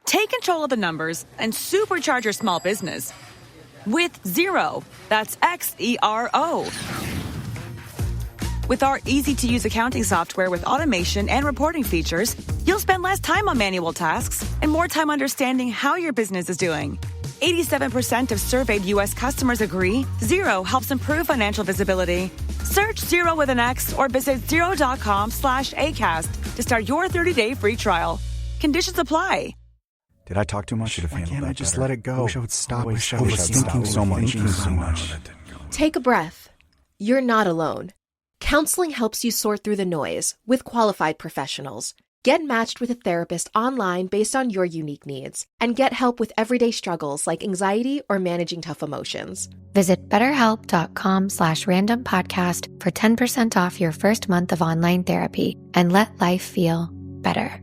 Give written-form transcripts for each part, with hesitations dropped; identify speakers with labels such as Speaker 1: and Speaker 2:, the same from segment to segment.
Speaker 1: Take control of the numbers and supercharge your small business with Xero. That's Xero. With our easy-to-use accounting software with automation and reporting features, you'll spend less time on manual tasks and more time understanding how your business is doing. 87% of surveyed U.S. customers agree Xero helps improve financial visibility. Search Xero with an X or visit Xero.com/ACAST to start your 30-day free trial. Conditions apply.
Speaker 2: Did I talk too much? Should have handled that.
Speaker 3: Just let it go.
Speaker 2: I wish I would stop. I was thinking so much.
Speaker 4: Take a breath. You're not alone. Counseling helps you sort through the noise with qualified professionals. Get matched with a therapist online based on your unique needs and get help with everyday struggles like anxiety or managing tough emotions.
Speaker 5: Visit BetterHelp.com/random podcast for 10% off your first month of online therapy and let life feel better.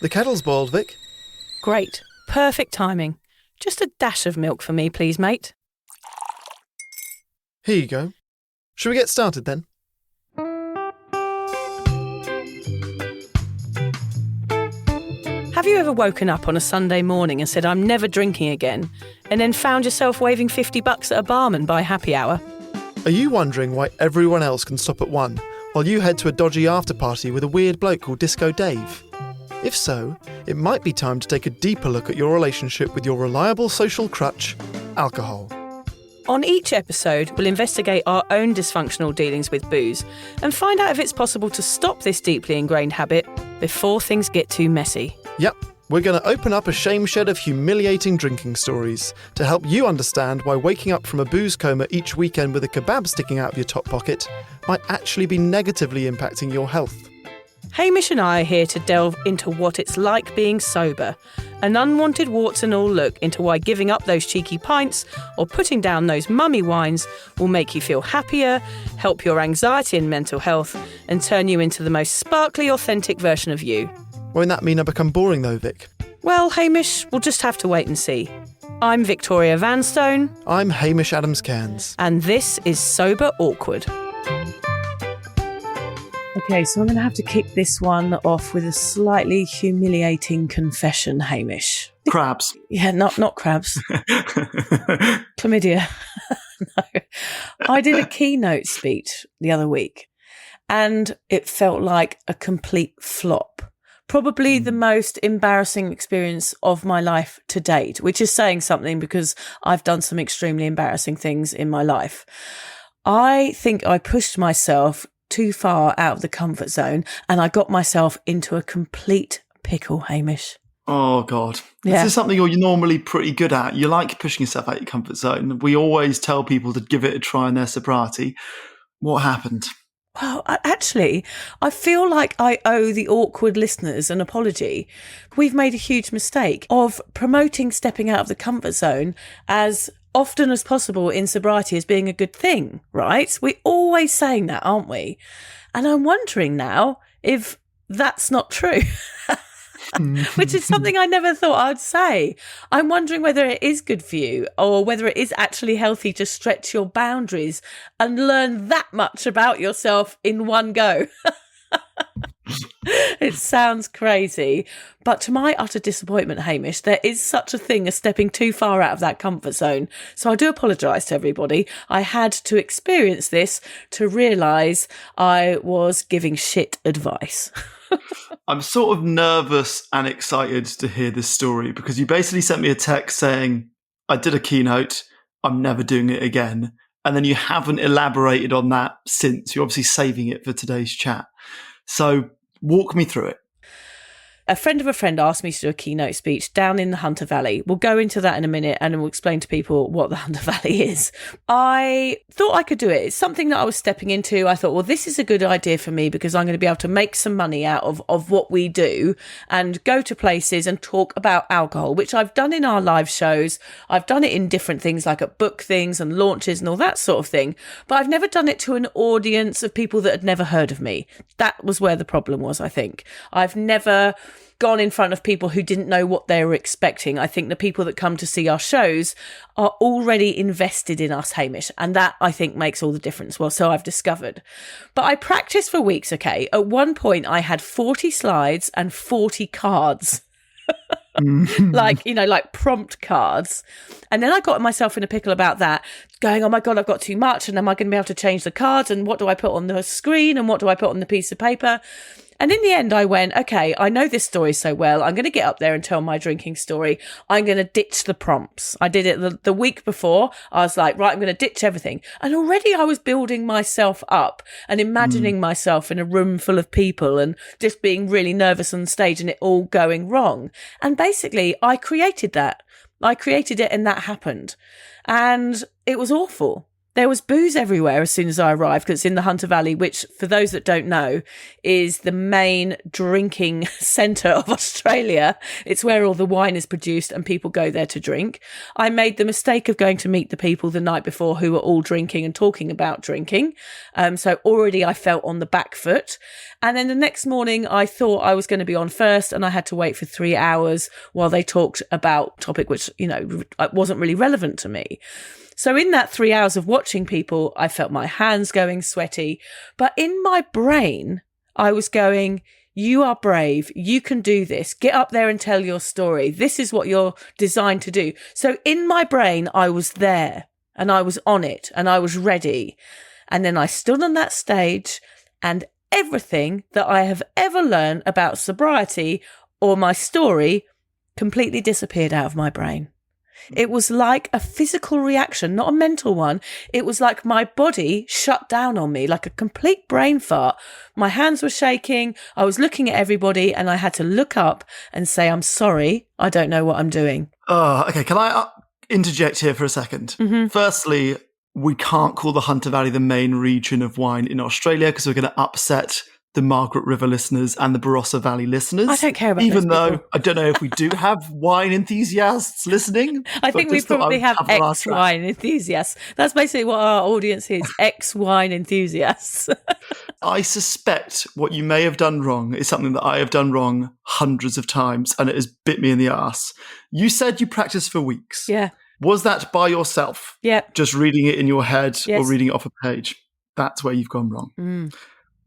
Speaker 6: The kettle's boiled, Vic.
Speaker 7: Great. Perfect timing. Just a dash of milk for me, please, mate.
Speaker 6: Here you go. Shall we get started then?
Speaker 7: Have you ever woken up on a Sunday morning and said, I'm never drinking again, and then found yourself waving $50 at a barman by happy hour?
Speaker 6: Are you wondering why everyone else can stop at 1 while you head to a dodgy after-party with a weird bloke called Disco Dave? If so, it might be time to take a deeper look at your relationship with your reliable social crutch, alcohol.
Speaker 7: On each episode, we'll investigate our own dysfunctional dealings with booze and find out if it's possible to stop this deeply ingrained habit before things get too messy.
Speaker 6: Yep, we're going to open up a shame shed of humiliating drinking stories to help you understand why waking up from a booze coma each weekend with a kebab sticking out of your top pocket might actually be negatively impacting your health.
Speaker 7: Hamish and I are here to delve into what it's like being sober, an unwanted warts and all look into why giving up those cheeky pints or putting down those mummy wines will make you feel happier, help your anxiety and mental health, and turn you into the most sparkly, authentic version of you.
Speaker 6: Won't that mean I become boring though, Vic?
Speaker 7: Well, Hamish, we'll just have to wait and see. I'm Victoria Vanstone.
Speaker 6: I'm Hamish Adams-Cairns.
Speaker 7: And this is Sober Awkward. Okay, so I'm going to have to kick this one off with a slightly humiliating confession, Hamish.
Speaker 3: Crabs.
Speaker 7: Yeah, not crabs. Chlamydia. No. I did a keynote speech the other week and it felt like a complete flop. Probably the most embarrassing experience of my life to date, which is saying something because I've done some extremely embarrassing things in my life. I think I pushed myself too far out of the comfort zone and I got myself into a complete pickle, Hamish.
Speaker 3: Oh, God.
Speaker 7: Yeah.
Speaker 3: This is something you're normally pretty good at. You like pushing yourself out of your comfort zone. We always tell people to give it a try in their sobriety. What happened?
Speaker 7: Well, I feel like I owe the awkward listeners an apology. We've made a huge mistake of promoting stepping out of the comfort zone as often as possible in sobriety as being a good thing, right? We're always saying that, aren't we? And I'm wondering now if that's not true, which is something I never thought I'd say. I'm wondering whether it is good for you or whether it is actually healthy to stretch your boundaries and learn that much about yourself in one go. It sounds crazy, but to my utter disappointment, Hamish, there is such a thing as stepping too far out of that comfort zone. So I do apologise to everybody. I had to experience this to realise I was giving shit advice.
Speaker 3: I'm sort of nervous and excited to hear this story because you basically sent me a text saying, I did a keynote, I'm never doing it again. And then you haven't elaborated on that since. You're obviously saving it for today's chat. So walk me through it.
Speaker 7: A friend of a friend asked me to do a keynote speech down in the Hunter Valley. We'll go into that in a minute and we'll explain to people what the Hunter Valley is. I thought I could do it. It's something that I was stepping into. I thought, well, this is a good idea for me because I'm going to be able to make some money out of what we do and go to places and talk about alcohol, which I've done in our live shows. I've done it in different things like at book things and launches and all that sort of thing. But I've never done it to an audience of people that had never heard of me. That was where the problem was, I think. I've never gone in front of people who didn't know what they were expecting. I think the people that come to see our shows are already invested in us, Hamish, and that, I think, makes all the difference. Well, so I've discovered. But I practiced for weeks, okay? At one point, I had 40 slides and 40 cards. like prompt cards. And then I got myself in a pickle about that, going, oh my God, I've got too much. And am I going to be able to change the cards? And what do I put on the screen? And what do I put on the piece of paper? And in the end, I went, okay, I know this story so well. I'm going to get up there and tell my drinking story. I'm going to ditch the prompts. I did it the week before. I was like, right, I'm going to ditch everything. And already I was building myself up and imagining myself in a room full of people and just being really nervous on stage and it all going wrong. And basically, I created that. I created it and that happened. And it was awful. There was booze everywhere as soon as I arrived, because it's in the Hunter Valley, which, for those that don't know, is the main drinking centre of Australia. It's where all the wine is produced and people go there to drink. I made the mistake of going to meet the people the night before who were all drinking and talking about drinking. So already I felt on the back foot. And then the next morning I thought I was going to be on first and I had to wait for 3 hours while they talked about a topic which, wasn't really relevant to me. So in that 3 hours of watching people, I felt my hands going sweaty. But in my brain, I was going, you are brave. You can do this. Get up there and tell your story. This is what you're designed to do. So in my brain, I was there and I was on it and I was ready. And then I stood on that stage and everything that I have ever learned about sobriety or my story completely disappeared out of my brain. It was like a physical reaction, not a mental one. It was like my body shut down on me, like a complete brain fart. My hands were shaking. I was looking at everybody and I had to look up and say, I'm sorry, I don't know what I'm doing.
Speaker 3: Okay, can I interject here for a second? Mm-hmm. Firstly, we can't call the Hunter Valley the main region of wine in Australia because we're going to upset the Margaret River listeners and the Barossa Valley listeners.
Speaker 7: I don't care about
Speaker 3: even
Speaker 7: those
Speaker 3: though
Speaker 7: people.
Speaker 3: I don't know if we do have wine enthusiasts listening.
Speaker 7: I think we probably have ex-wine enthusiasts. That's basically what our audience is, ex-wine enthusiasts.
Speaker 3: I suspect what you may have done wrong is something that I have done wrong hundreds of times and it has bit me in the arse. You said you practiced for weeks.
Speaker 7: Yeah.
Speaker 3: Was that by yourself?
Speaker 7: Yeah.
Speaker 3: Just reading it in your head
Speaker 7: Yes.
Speaker 3: or reading it off a page? That's where you've gone wrong.
Speaker 7: Mm.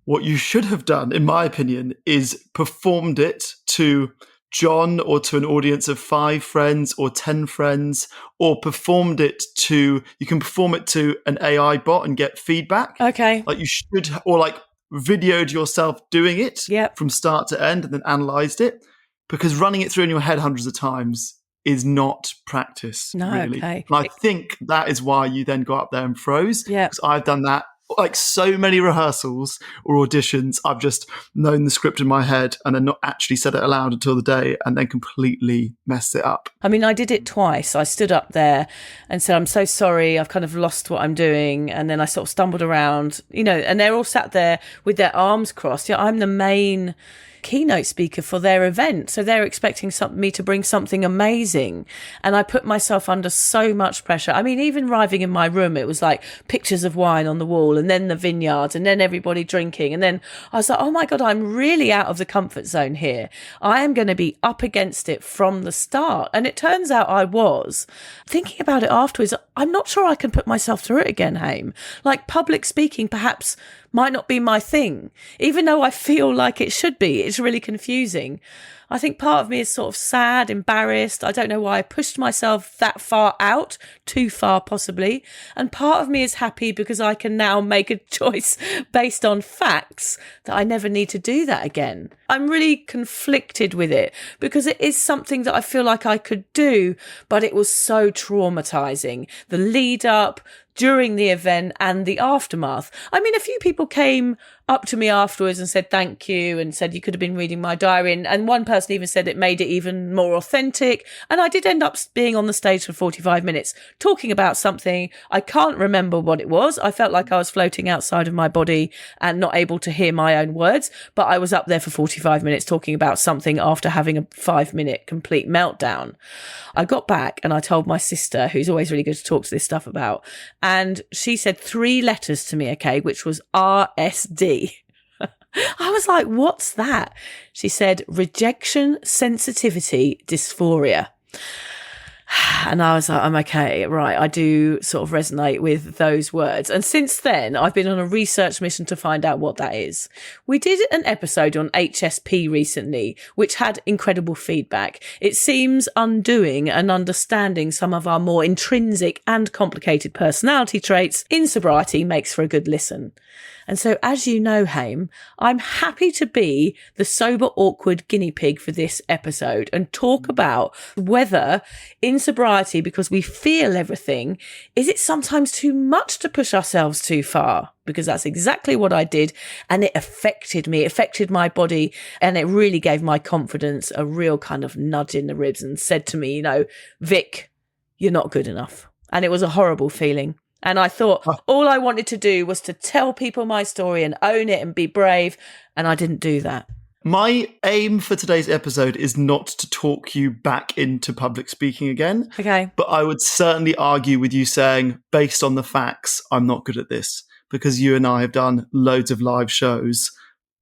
Speaker 3: What you should have done, in my opinion, is performed it to John or to an audience of 5 friends or 10 friends, or performed it to, you can perform it to an AI bot and get feedback.
Speaker 7: Okay.
Speaker 3: Like you should, or like videoed yourself doing it from start to end and then analysed it, because running it through in your head hundreds of times is not practice, really.
Speaker 7: Okay.
Speaker 3: And I think that is why you then got up there and froze, because I've done that. Like so many rehearsals or auditions, I've just known the script in my head and then not actually said it aloud until the day and then completely messed it up.
Speaker 7: I mean, I did it twice. I stood up there and said, I'm so sorry, I've kind of lost what I'm doing. And then I sort of stumbled around, and they're all sat there with their arms crossed. Yeah, I'm the main keynote speaker for their event, so they're expecting me to bring something amazing, and I put myself under so much pressure. I mean, even arriving in my room, it was like pictures of wine on the wall and then the vineyards and then everybody drinking, and then I was like, oh my God, I'm really out of the comfort zone here. I am going to be up against it from the start. And it turns out I was. Thinking about it afterwards, I'm not sure I can put myself through it again, Haim. Like, public speaking perhaps might not be my thing, even though I feel like it should be. It's really confusing. I think part of me is sort of sad, embarrassed. I don't know why I pushed myself that far out, too far possibly. And part of me is happy because I can now make a choice based on facts that I never need to do that again. I'm really conflicted with it because it is something that I feel like I could do, but it was so traumatizing. The lead up, during the event and the aftermath. I mean, a few people came up to me afterwards and said thank you and said you could have been reading my diary, and one person even said it made it even more authentic. And I did end up being on the stage for 45 minutes talking about something. I can't remember what it was. I felt like I was floating outside of my body and not able to hear my own words, but I was up there for 45 minutes talking about something after having a 5-minute complete meltdown. I got back and I told my sister, who's always really good to talk to this stuff about, and she said 3 letters to me, okay, which was RSD. I was like, what's that? She said, Rejection Sensitivity Dysphoria. And I was like, I'm okay, right. I do sort of resonate with those words. And since then, I've been on a research mission to find out what that is. We did an episode on HSP recently, which had incredible feedback. It seems undoing and understanding some of our more intrinsic and complicated personality traits in sobriety makes for a good listen. And so, as you know, Haim, I'm happy to be the sober, awkward guinea pig for this episode and talk about whether in sobriety, because we feel everything, is it sometimes too much to push ourselves too far? Because that's exactly what I did. And it affected me, it affected my body. And it really gave my confidence a real kind of nudge in the ribs and said to me, Vic, you're not good enough. And it was a horrible feeling. And I thought all I wanted to do was to tell people my story and own it and be brave. And I didn't do that.
Speaker 3: My aim for today's episode is not to talk you back into public speaking again.
Speaker 7: Okay.
Speaker 3: But I would certainly argue with you saying, based on the facts, I'm not good at this. Because you and I have done loads of live shows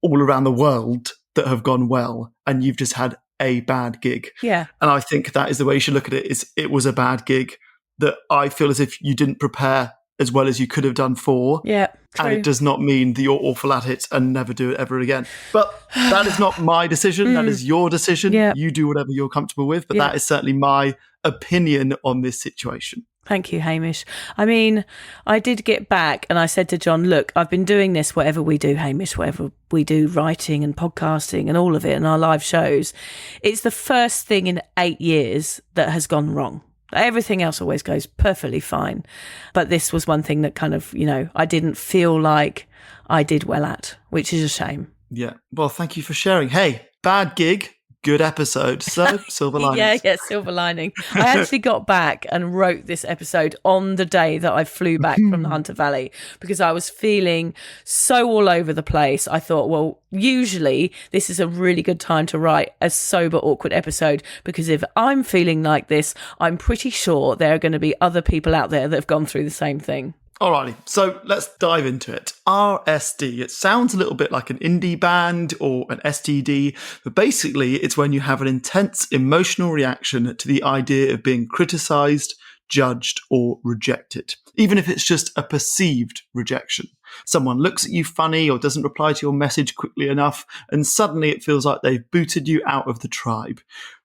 Speaker 3: all around the world that have gone well. And you've just had a bad gig.
Speaker 7: Yeah.
Speaker 3: And I think that is the way you should look at it, is it was a bad gig that I feel as if you didn't prepare as well as you could have done for.
Speaker 7: Yeah, true.
Speaker 3: And it does not mean that you're awful at it and never do it ever again. But that is not my decision. That is your decision.
Speaker 7: Yeah.
Speaker 3: You do whatever you're comfortable with. But that is certainly my opinion on this situation.
Speaker 7: Thank you, Hamish. I mean, I did get back and I said to John, look, I've been doing this, whatever we do, Hamish, whatever we do, writing and podcasting and all of it and our live shows. It's the first thing in 8 years that has gone wrong. Everything else always goes perfectly fine. But this was one thing that kind of, I didn't feel like I did well at, which is a shame.
Speaker 3: Yeah. Well, thank you for sharing. Hey, bad gig, good episode. So, silver linings.
Speaker 7: Yeah, silver lining. I actually got back and wrote this episode on the day that I flew back from the Hunter Valley because I was feeling so all over the place. I thought, well, usually this is a really good time to write a sober, awkward episode because if I'm feeling like this, I'm pretty sure there are going to be other people out there that have gone through the same thing.
Speaker 3: Alrighty, so let's dive into it. RSD, it sounds a little bit like an indie band or an STD, but basically it's when you have an intense emotional reaction to the idea of being criticised, judged, or rejected, even if it's just a perceived rejection. Someone looks at you funny or doesn't reply to your message quickly enough, and suddenly it feels like they've booted you out of the tribe.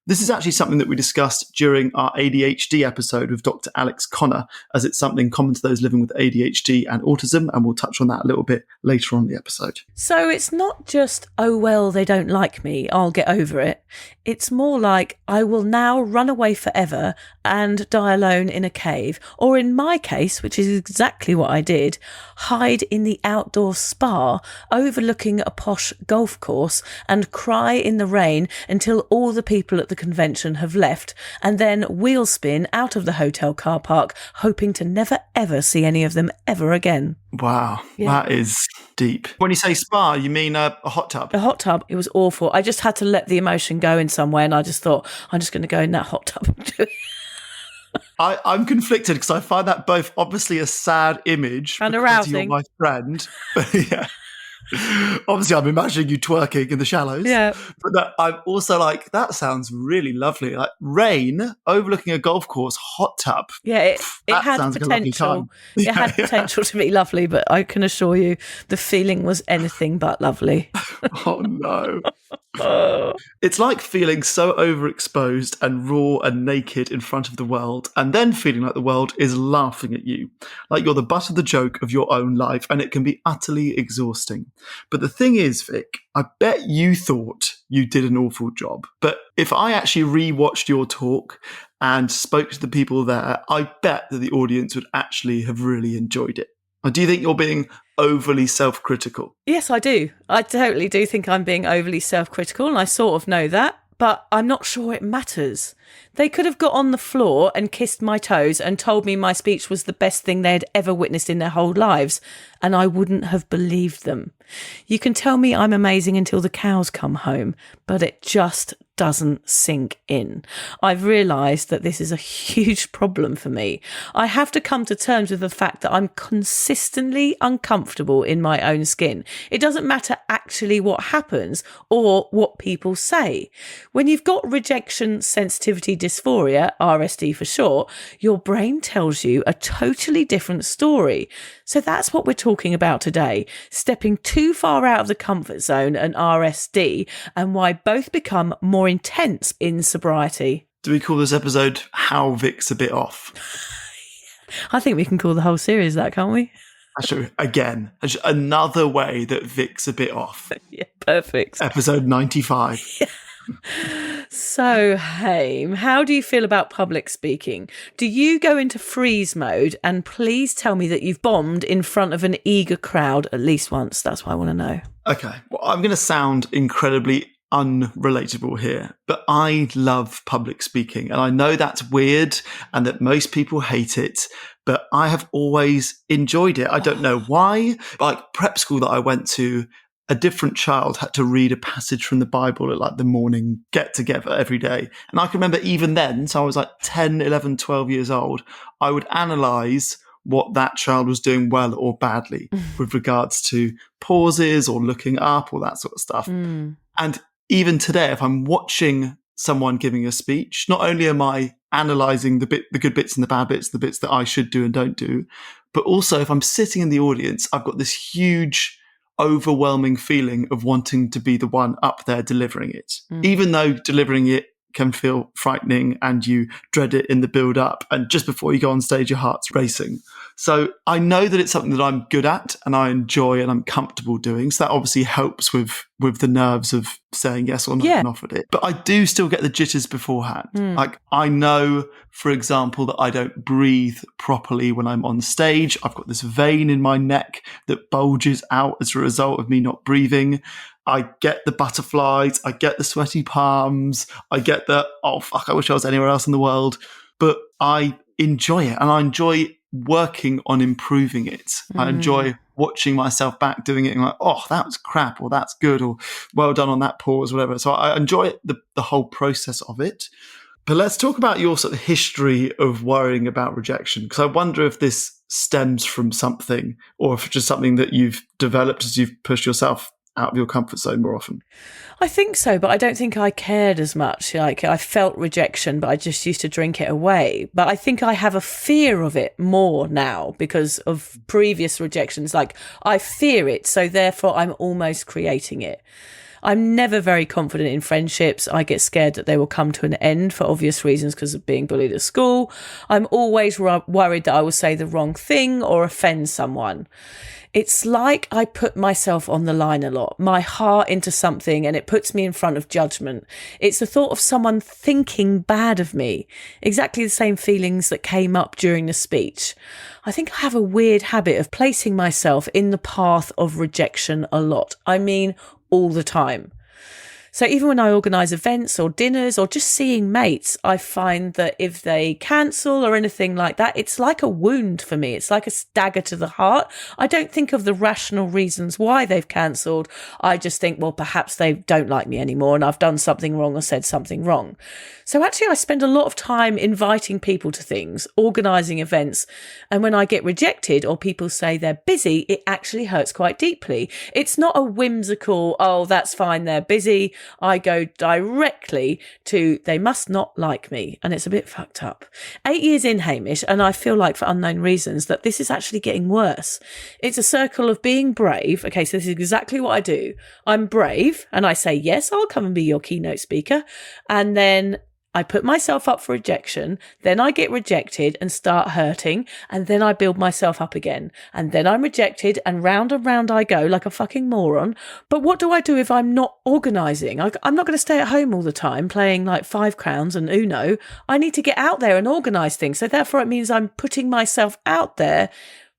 Speaker 3: This is actually something that we discussed during our ADHD episode with Dr. Alex Connor, as it's something common to those living with ADHD and autism, and we'll touch on that a little bit later on in the episode.
Speaker 7: So it's not just, oh, well, they don't like me, I'll get over it. It's more like, I will now run away forever and die alone in a cave, or in my case, which is exactly what I did, hide in the outdoor spa overlooking a posh golf course and cry in the rain until all the people at the convention have left, and then wheel spin out of the hotel car park, hoping to never ever see any of them ever again.
Speaker 3: Wow, That is deep. When you say spa, you mean a hot tub?
Speaker 7: A hot tub. It was awful. I just had to let the emotion go in some way, and I just thought, I'm just going to go in that hot tub and do it.
Speaker 3: I'm conflicted because I find that both obviously a sad image
Speaker 7: and
Speaker 3: because
Speaker 7: arousing.
Speaker 3: You're my friend. Yeah. Obviously, I'm imagining you twerking in the shallows.
Speaker 7: Yeah.
Speaker 3: But I'm also like, that sounds really lovely. Like rain overlooking a golf course, hot tub.
Speaker 7: Yeah, it had potential. It had potential to be lovely, but I can assure you the feeling was anything but lovely.
Speaker 3: Oh, no. It's like feeling so overexposed and raw and naked in front of the world, and then feeling like the world is laughing at you, like you're the butt of the joke of your own life, and it can be utterly exhausting. But the thing is, Vic, I bet you thought you did an awful job. But if I actually rewatched your talk and spoke to the people there, I bet that the audience would actually have really enjoyed it. Or do you think you're being overly self-critical?
Speaker 7: Yes, I do. I totally do think I'm being overly self-critical, and I sort of know that, but I'm not sure it matters. They could have got on the floor and kissed my toes and told me my speech was the best thing they'd ever witnessed in their whole lives, and I wouldn't have believed them. You can tell me I'm amazing until the cows come home, but it just doesn't sink in. I've realised that this is a huge problem for me. I have to come to terms with the fact that I'm consistently uncomfortable in my own skin. It doesn't matter actually what happens or what people say. When you've got rejection sensitivity dysphoria, RSD for short, your brain tells you a totally different story. So that's what we're talking about today, stepping too far out of the comfort zone and RSD, and why both become more intense in sobriety.
Speaker 3: Do we call this episode How Vic's a Bit Off?
Speaker 7: I think we can call the whole series that, can't we?
Speaker 3: Actually, again, another way that Vic's a bit off.
Speaker 7: Yeah, perfect.
Speaker 3: Episode 95.
Speaker 7: Yeah. So, Haim, how do you feel about public speaking? Do you go into freeze mode? And please tell me that you've bombed in front of an eager crowd at least once. That's what I want to know.
Speaker 3: Okay, well, I'm going to sound incredibly unrelatable here, but I love public speaking, and I know that's weird and that most people hate it, but I have always enjoyed it. I don't know why. Like prep school that I went to, a different child had to read a passage from the Bible at like the morning get together every day. And I can remember even then, so I was like 10, 11, 12 years old, I would analyze what that child was doing well or badly with regards to pauses or looking up or that sort of stuff. And even today, if I'm watching someone giving a speech, not only am I analysing the good bits and the bad bits, the bits that I should do and don't do, but also if I'm sitting in the audience, I've got this huge, overwhelming feeling of wanting to be the one up there delivering it. Even though delivering it can feel frightening and you dread it in the build up, and just before you go on stage, your heart's racing. So I know that it's something that I'm good at and I enjoy and I'm comfortable doing. So that obviously helps with the nerves of saying yes or no and offered it. But I do still get the jitters beforehand. Like I know, for example, that I don't breathe properly when I'm on stage. I've got this vein in my neck that bulges out as a result of me not breathing. I get the butterflies, I get the sweaty palms, I get the, oh fuck, I wish I was anywhere else in the world. But I enjoy it and I enjoy working on improving it. I enjoy watching myself back doing it and like, oh, that was crap or that's good or well done on that pause, whatever. So I enjoy the whole process of it. But let's talk about your sort of history of worrying about rejection, because I wonder if this stems from something or if it's just something that you've developed as you've pushed yourself out of your comfort zone more often.
Speaker 7: I think so, but I don't think I cared as much. Like I felt rejection, but I just used to drink it away. But I think I have a fear of it more now because of previous rejections. Like I fear it, so therefore I'm almost creating it. I'm never very confident in friendships. I get scared that they will come to an end for obvious reasons because of being bullied at school. I'm always worried that I will say the wrong thing or offend someone. It's like I put myself on the line a lot, my heart into something, and it puts me in front of judgment. It's the thought of someone thinking bad of me, exactly the same feelings that came up during the speech. I think I have a weird habit of placing myself in the path of rejection a lot. I mean, all the time. So even when I organise events or dinners or just seeing mates, I find that if they cancel or anything like that, it's like a wound for me. It's like a dagger to the heart. I don't think of the rational reasons why they've cancelled. I just think, well, perhaps they don't like me anymore and I've done something wrong or said something wrong. So actually, I spend a lot of time inviting people to things, organising events. And when I get rejected or people say they're busy, it actually hurts quite deeply. It's not a whimsical, oh, that's fine, they're busy. I go directly to, they must not like me. And it's a bit fucked up. 8 years in, Hamish, and I feel like for unknown reasons that this is actually getting worse. It's a circle of being brave. Okay, so this is exactly what I do. I'm brave and I say, yes, I'll come and be your keynote speaker. And then I put myself up for rejection, then I get rejected and start hurting, and then I build myself up again. And then I'm rejected and round I go like a fucking moron. But what do I do if I'm not organising? I'm not going to stay at home all the time playing like 5 crowns and Uno. I need to get out there and organise things. So therefore it means I'm putting myself out there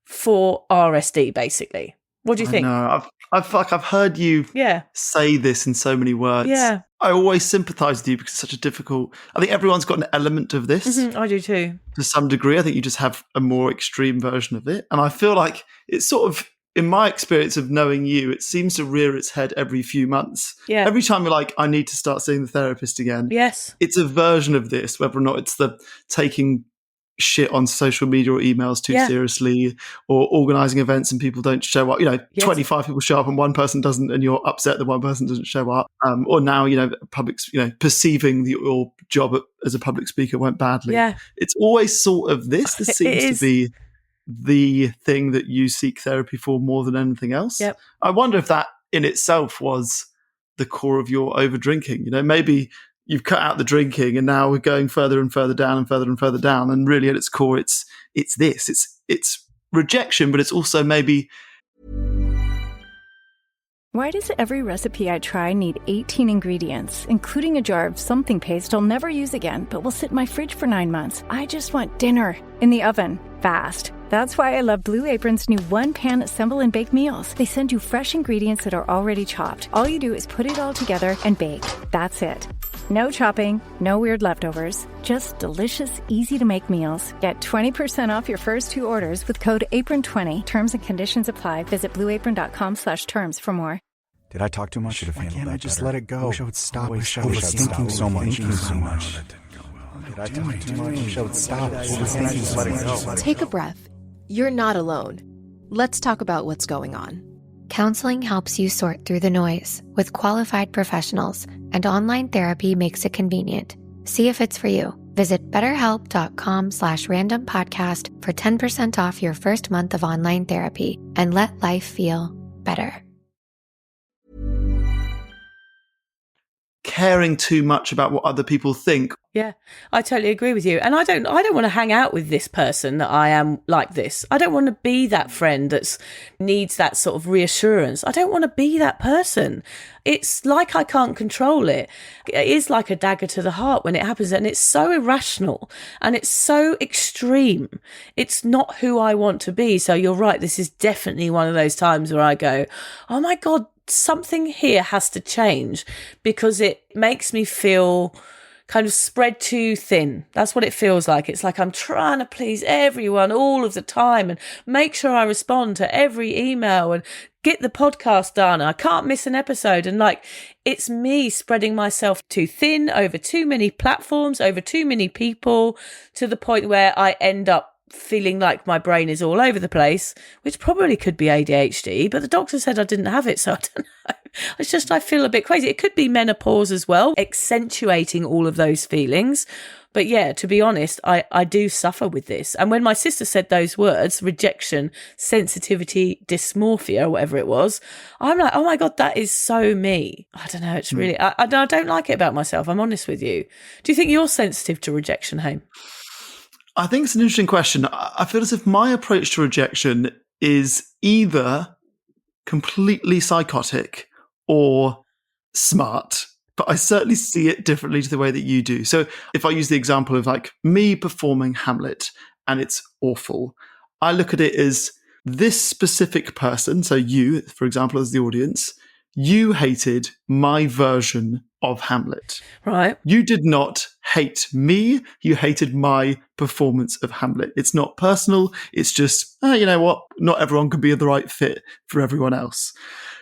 Speaker 7: for RSD, basically. What do you think?
Speaker 3: No, I've heard you say this in so many words.
Speaker 7: Yeah.
Speaker 3: I always sympathise with you because it's such a difficult... I think everyone's got an element of this.
Speaker 7: I do too.
Speaker 3: To some degree. I think you just have a more extreme version of it. And I feel like it's sort of in my experience of knowing you, it seems to rear its head every few months.
Speaker 7: Yeah.
Speaker 3: Every time you're like, I need to start seeing the therapist again.
Speaker 7: Yes.
Speaker 3: It's a version of this, whether or not it's the taking shit on social media or emails too seriously, or organising events and people don't show up. 25 people show up and one person doesn't, and you're upset that one person doesn't show up. Or now, perceiving your job as a public speaker went badly.
Speaker 7: Yeah.
Speaker 3: It's always sort of this. This seems to be the thing that you seek therapy for more than anything else.
Speaker 7: Yep.
Speaker 3: I wonder if that in itself was the core of your over drinking. Maybe you've cut out the drinking and now we're going further and further down and further and further down. And really at its core, it's rejection, but it's also maybe.
Speaker 8: Why does every recipe I try need 18 ingredients, including a jar of something paste I'll never use again, but will sit in my fridge for 9 months? I just want dinner in the oven, fast. That's why I love Blue Apron's new one-pan assemble and bake meals. They send you fresh ingredients that are already chopped. All you do is put it all together and bake. That's it. No chopping, no weird leftovers, just delicious, easy-to-make meals. Get 20% off your first 2 orders with code APRON20. Terms and conditions apply. Visit blueapron.com/terms for more.
Speaker 2: Did I talk too much? Should have handled that. Just let it go. I wish I would stop
Speaker 9: Overthinking so much.
Speaker 2: Did I talk too much? I wish I would stop overthinking. Just let it go.
Speaker 4: Take a breath. You're not alone. Let's talk about what's going on.
Speaker 5: Counseling helps you sort through the noise with qualified professionals, and online therapy makes it convenient. See if it's for you. Visit BetterHelp.com/randompodcast for 10% off your first month of online therapy and let life feel better.
Speaker 3: Caring too much about what other people think.
Speaker 7: Yeah, I totally agree with you. And I don't want to hang out with this person that I am like this. I don't want to be that friend that needs that sort of reassurance. I don't want to be that person. It's like I can't control it. It is like a dagger to the heart when it happens, and it's so irrational and it's so extreme. It's not who I want to be. So you're right. This is definitely one of those times where I go, oh my God, something here has to change, because it makes me feel kind of spread too thin. That's what it feels like. It's like I'm trying to please everyone all of the time and make sure I respond to every email and get the podcast done. I can't miss an episode. And it's me spreading myself too thin over too many platforms, over too many people, to the point where I end up feeling like my brain is all over the place, which probably could be ADHD, but the doctor said I didn't have it, so I don't know. It's just I feel a bit crazy. It could be menopause as well, accentuating all of those feelings. But yeah, to be honest, I do suffer with this. And when my sister said those words, rejection, sensitivity, dysmorphia, or whatever it was, I'm like, oh my God, that is so me. I don't know. It's really, I don't like it about myself. I'm honest with you. Do you think you're sensitive to rejection, Hame?
Speaker 3: I think it's an interesting question. I feel as if my approach to rejection is either completely psychotic or smart, but I certainly see it differently to the way that you do. So if I use the example of me performing Hamlet and it's awful, I look at it as this specific person. So you, for example, as the audience, you hated my version of Hamlet.
Speaker 7: Right.
Speaker 3: You did not hate me. You hated my performance of Hamlet. It's not personal. It's just, you know what? Not everyone can be the right fit for everyone else.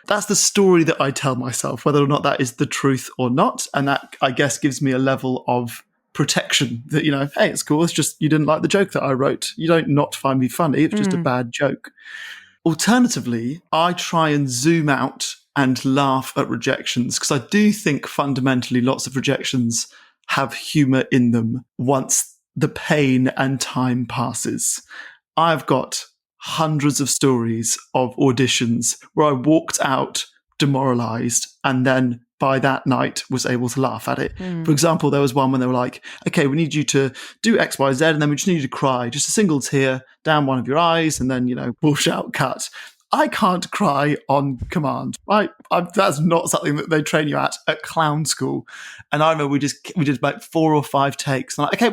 Speaker 3: That's the story that I tell myself, whether or not that is the truth or not. And that, I guess, gives me a level of protection that, hey, it's cool. It's just you didn't like the joke that I wrote. You don't not find me funny. It's just a bad joke. Alternatively, I try and zoom out and laugh at rejections, because I do think fundamentally lots of rejections have humour in them once the pain and time passes. I've got hundreds of stories of auditions where I walked out demoralised and then by that night was able to laugh at it. For example, there was one when they were like, okay, we need you to do X, Y, Z, and then we just need you to cry, just a single tear down one of your eyes, and then, we'll shout cut. I can't cry on command. That's not something that they train you at clown school. And I remember we did 4 or 5 takes. And okay,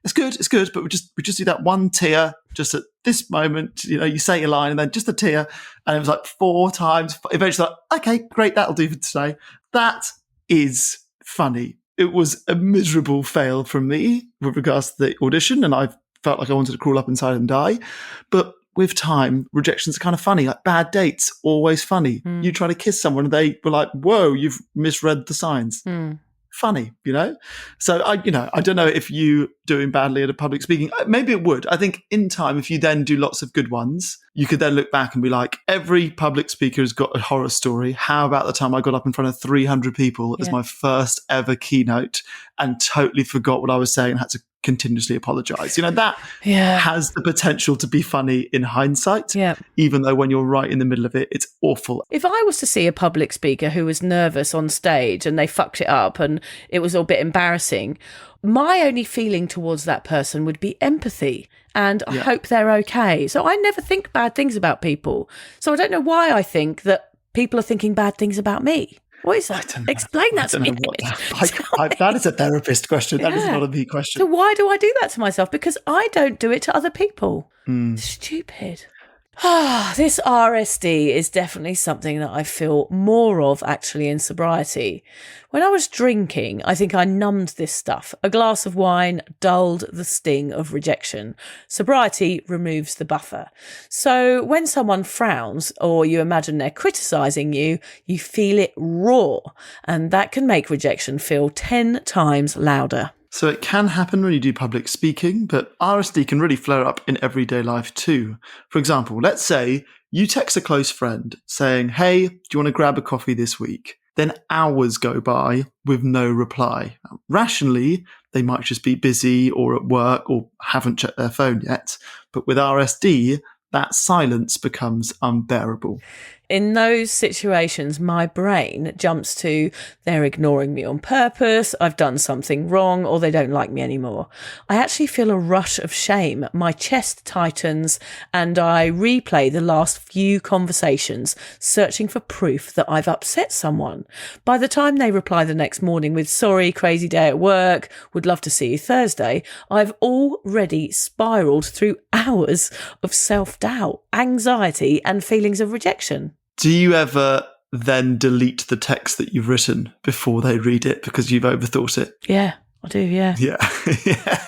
Speaker 3: it's good, but we just do that one tear just at this moment. You say your line and then just a tear, and it was 4 times. Eventually, okay, great, that'll do for today. That is funny. It was a miserable fail from me with regards to the audition, and I felt like I wanted to crawl up inside and die. But with time, rejections are kind of funny. Like bad dates, always funny. You try to kiss someone and they were like, whoa, you've misread the signs. Funny, So I don't know if you doing badly at a public speaking, maybe it would. I think in time, if you then do lots of good ones, you could then look back and be like, every public speaker has got a horror story. How about the time I got up in front of 300 people as my first ever keynote and totally forgot what I was saying and had to continuously apologize? That has the potential to be funny in hindsight, even though when you're right in the middle of it, it's awful.
Speaker 7: If I was to see a public speaker who was nervous on stage and they fucked it up and it was all a bit embarrassing, my only feeling towards that person would be empathy and I hope they're okay. So I never think bad things about people. So I don't know why I think that people are thinking bad things about me. What is that? Explain that to me.
Speaker 3: That is a therapist question. That is not a me question.
Speaker 7: So why do I do that to myself? Because I don't do it to other people. Stupid. This RSD is definitely something that I feel more of actually in sobriety. When I was drinking, I think I numbed this stuff. A glass of wine dulled the sting of rejection. Sobriety removes the buffer. So when someone frowns or you imagine they're criticising you, you feel it raw. And that can make rejection feel 10 times louder.
Speaker 3: So it can happen when you do public speaking, but RSD can really flare up in everyday life too. For example, let's say you text a close friend saying, hey, do you want to grab a coffee this week? Then hours go by with no reply. Rationally, they might just be busy or at work or haven't checked their phone yet. But with RSD, that silence becomes unbearable.
Speaker 7: In those situations, my brain jumps to, they're ignoring me on purpose, I've done something wrong, or they don't like me anymore. I actually feel a rush of shame. My chest tightens and I replay the last few conversations, searching for proof that I've upset someone. By the time they reply the next morning with, sorry, crazy day at work, would love to see you Thursday, I've already spiraled through hours of self-doubt, anxiety, and feelings of rejection.
Speaker 3: Do you ever then delete the text that you've written before they read it because you've overthought it?
Speaker 7: Yeah, I do, yeah.
Speaker 3: Yeah,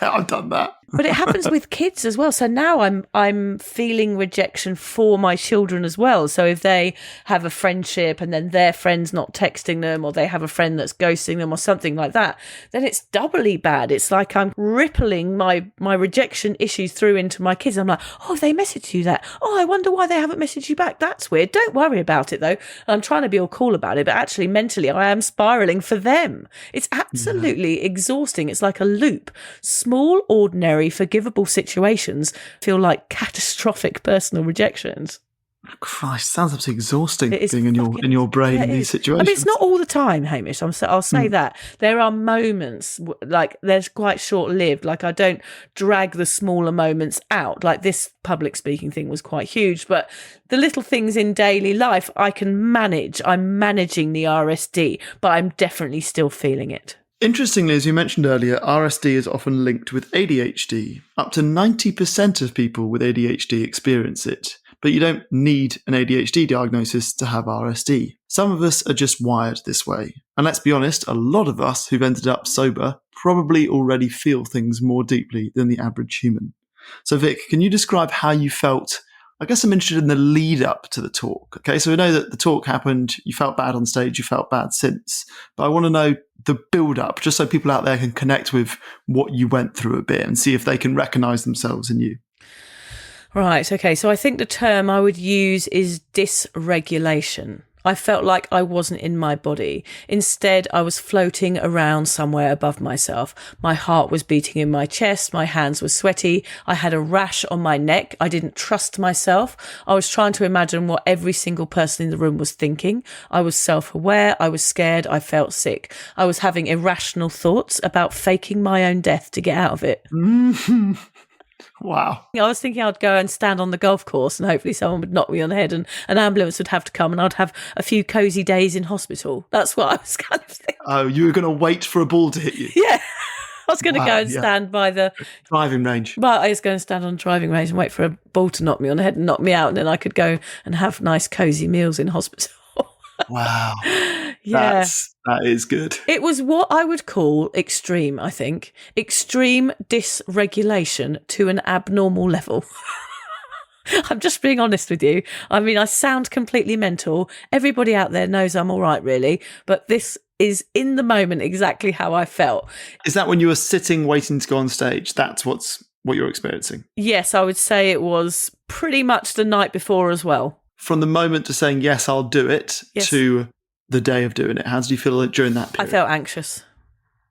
Speaker 3: I've done that.
Speaker 7: But it happens with kids as well. So now I'm feeling rejection for my children as well. So if they have a friendship and then their friend's not texting them, or they have a friend that's ghosting them or something like that, then it's doubly bad. It's like I'm rippling my rejection issues through into my kids. I'm like, oh, they messaged you that. Oh, I wonder why they haven't messaged you back. That's weird. Don't worry about it though. I'm trying to be all cool about it, but actually mentally I am spiraling for them. It's absolutely exhausting. It's like a loop. Small, ordinary, forgivable situations feel like catastrophic personal rejections.
Speaker 3: Christ, sounds absolutely exhausting being in your brain in these situations.
Speaker 7: I mean, it's not all the time, Hamish. I'll say that. There are moments, like they're quite short-lived. Like I don't drag the smaller moments out. Like this public speaking thing was quite huge, but the little things in daily life I can manage. I'm managing the RSD, but I'm definitely still feeling it.
Speaker 3: Interestingly, as you mentioned earlier, RSD is often linked with ADHD. Up to 90% of people with ADHD experience it, but you don't need an ADHD diagnosis to have RSD. Some of us are just wired this way. And let's be honest, a lot of us who've ended up sober probably already feel things more deeply than the average human. So Vic, can you describe how you felt? I guess I'm interested in the lead up to the talk. Okay, so we know that the talk happened, you felt bad on stage, you felt bad since, but I want to know the build up, just so people out there can connect with what you went through a bit and see if they can recognize themselves in you.
Speaker 7: Right, okay, so I think the term I would use is dysregulation. I felt like I wasn't in my body. Instead, I was floating around somewhere above myself. My heart was beating in my chest. My hands were sweaty. I had a rash on my neck. I didn't trust myself. I was trying to imagine what every single person in the room was thinking. I was self-aware. I was scared. I felt sick. I was having irrational thoughts about faking my own death to get out of it.
Speaker 3: Wow.
Speaker 7: I was thinking I'd go and stand on the golf course and hopefully someone would knock me on the head and an ambulance would have to come and I'd have a few cosy days in hospital. That's what I was kind of thinking.
Speaker 3: Oh, you were going to wait for a ball to hit you?
Speaker 7: Yeah. I was going to go and stand by the
Speaker 3: driving range.
Speaker 7: Well, I was going to stand on the driving range and wait for a ball to knock me on the head and knock me out, and then I could go and have nice cosy meals in hospital.
Speaker 3: Wow.
Speaker 7: Yeah.
Speaker 3: That is good.
Speaker 7: It was what I would call extreme, I think. Extreme dysregulation to an abnormal level. I'm just being honest with you. I mean, I sound completely mental. Everybody out there knows I'm all right, really. But this is in the moment exactly how I felt.
Speaker 3: Is that when you were sitting waiting to go on stage? That's what you're experiencing?
Speaker 7: Yes, I would say it was pretty much the night before as well.
Speaker 3: From the moment to saying, yes, I'll do it, to the day of doing it, how did you feel during that period?
Speaker 7: I felt anxious.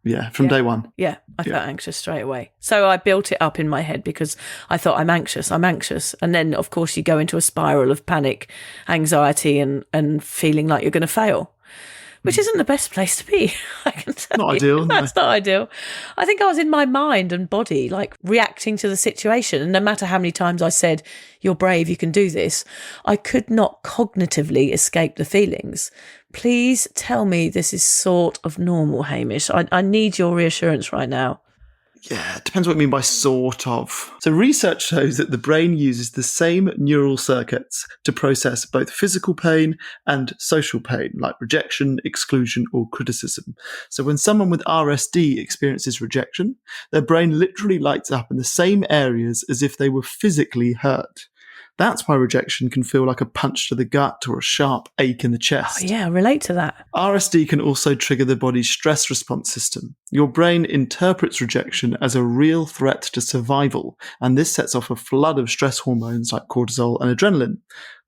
Speaker 3: Yeah, from day one.
Speaker 7: Yeah, I felt anxious straight away. So I built it up in my head because I thought, I'm anxious. And then, of course, you go into a spiral of panic, anxiety and feeling like you're going to fail, which isn't the best place to be. I can tell
Speaker 3: Not
Speaker 7: you.
Speaker 3: ideal.
Speaker 7: That's not ideal. I think I was in my mind and body, like reacting to the situation. And no matter how many times I said, you're brave, you can do this, I could not cognitively escape the feelings. Please tell me this is sort of normal, Hamish. I need your reassurance right now.
Speaker 3: Yeah, it depends what you mean by sort of. So research shows that the brain uses the same neural circuits to process both physical pain and social pain, like rejection, exclusion, or criticism. So when someone with RSD experiences rejection, their brain literally lights up in the same areas as if they were physically hurt. That's why rejection can feel like a punch to the gut or a sharp ache in the chest.
Speaker 7: Oh, yeah, I relate to that.
Speaker 3: RSD can also trigger the body's stress response system. Your brain interprets rejection as a real threat to survival, and this sets off a flood of stress hormones like cortisol and adrenaline.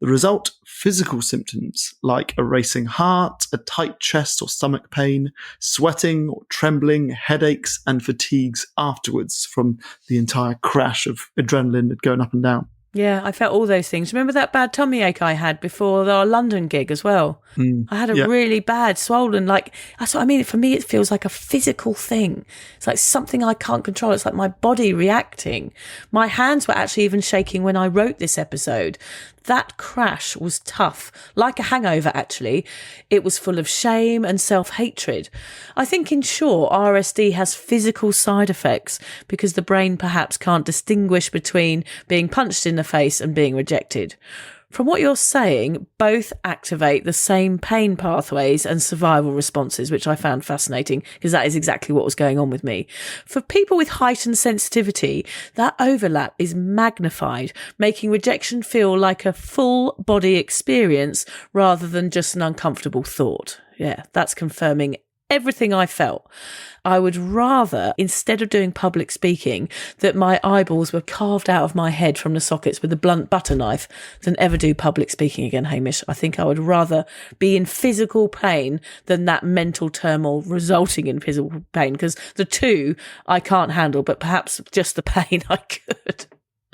Speaker 3: The result, physical symptoms like a racing heart, a tight chest or stomach pain, sweating or trembling, headaches, and fatigues afterwards from the entire crash of adrenaline going up and down.
Speaker 7: Yeah, I felt all those things. Remember that bad tummy ache I had before our London gig as well? I had a really bad swollen, that's what I mean. For me, it feels like a physical thing. It's like something I can't control. It's like my body reacting. My hands were actually even shaking when I wrote this episode. That crash was tough, like a hangover, actually. It was full of shame and self-hatred. I think, in short, RSD has physical side effects because the brain perhaps can't distinguish between being punched in the face and being rejected. From what you're saying, both activate the same pain pathways and survival responses, which I found fascinating because that is exactly what was going on with me. For people with heightened sensitivity, that overlap is magnified, making rejection feel like a full body experience rather than just an uncomfortable thought. Yeah, that's confirming everything I felt. I would rather, instead of doing public speaking, that my eyeballs were carved out of my head from the sockets with a blunt butter knife than ever do public speaking again, Hamish. I think I would rather be in physical pain than that mental turmoil resulting in physical pain, because the two I can't handle, but perhaps just the pain I could.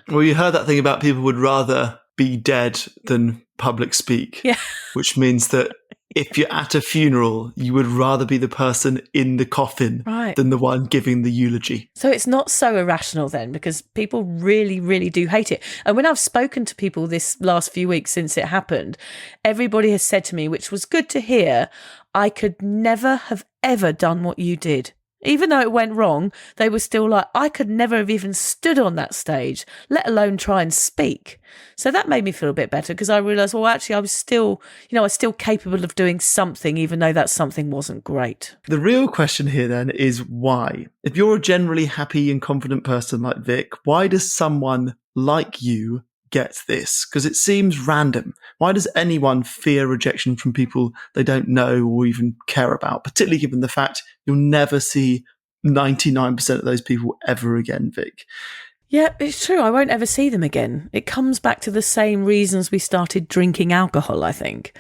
Speaker 3: Well, you heard that thing about people would rather be dead than public speak, which means that if you're at a funeral, you would rather be the person in the coffin than the one giving the eulogy.
Speaker 7: So it's not so irrational then, because people really, really do hate it. And when I've spoken to people this last few weeks since it happened, everybody has said to me, which was good to hear, I could never have ever done what you did. Even though it went wrong, they were still like, I could never have even stood on that stage, let alone try and speak. So that made me feel a bit better because I realised, well, actually, I was still capable of doing something, even though that something wasn't great.
Speaker 3: The real question here then is why? If you're a generally happy and confident person like Vic, why does someone like you get this? Because it seems random. Why does anyone fear rejection from people they don't know or even care about, particularly given the fact you'll never see 99% of those people ever again, Vic?
Speaker 7: Yeah, it's true. I won't ever see them again. It comes back to the same reasons we started drinking alcohol, I think.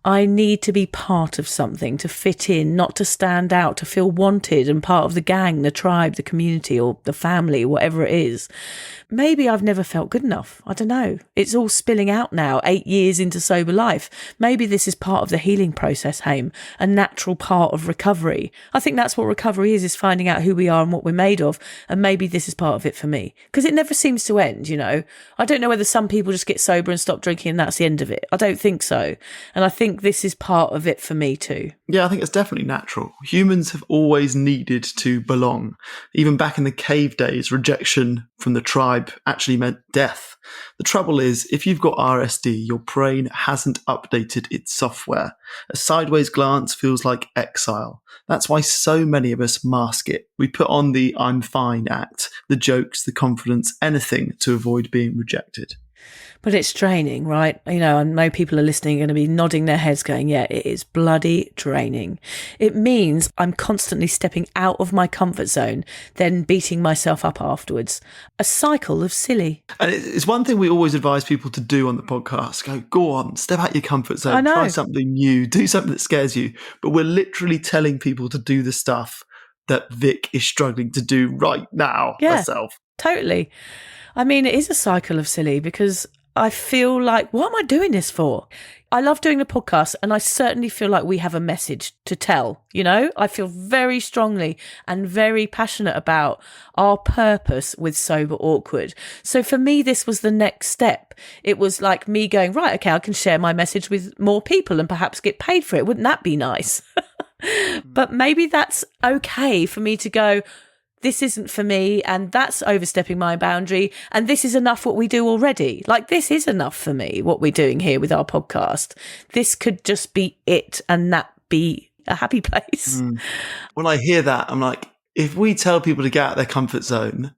Speaker 7: I need to be part of something, to fit in, not to stand out, to feel wanted and part of the gang, the tribe, the community, or the family, whatever it is. Maybe I've never felt good enough. I don't know. It's all spilling out now, 8 years into sober life. Maybe this is part of the healing process, Haim, a natural part of recovery. I think that's what recovery is finding out who we are and what we're made of. And maybe this is part of it for me. Because it never seems to end, you know. I don't know whether some people just get sober and stop drinking and that's the end of it. I don't think so. And I think this is part of it for me too.
Speaker 3: Yeah, I think it's definitely natural. Humans have always needed to belong. Even back in the cave days, rejection from the tribe actually meant death. The trouble is, if you've got RSD, your brain hasn't updated its software. A sideways glance feels like exile. That's why so many of us mask it. We put on the I'm fine act, the jokes, the confidence, anything to avoid being rejected.
Speaker 7: But it's draining, right? You know, I know people are listening, going to be nodding their heads going, yeah, it is bloody draining. It means I'm constantly stepping out of my comfort zone, then beating myself up afterwards. A cycle of silly.
Speaker 3: And it's one thing we always advise people to do on the podcast. Go on, step out your comfort zone, try something new, do something that scares you. But we're literally telling people to do the stuff that Vic is struggling to do right now herself.
Speaker 7: Totally. I mean, it is a cycle of silly because I feel like, what am I doing this for? I love doing the podcast, and I certainly feel like we have a message to tell, you know? I feel very strongly and very passionate about our purpose with Sober Awkward. So for me, this was the next step. It was like me going, right, okay, I can share my message with more people and perhaps get paid for it. Wouldn't that be nice? But maybe that's okay for me to go, this isn't for me, and that's overstepping my boundary, and this is enough what we do already. Like, this is enough for me, what we're doing here with our podcast. This could just be it, and that be a happy place.
Speaker 3: When I hear that, I'm like, if we tell people to get out of their comfort zone,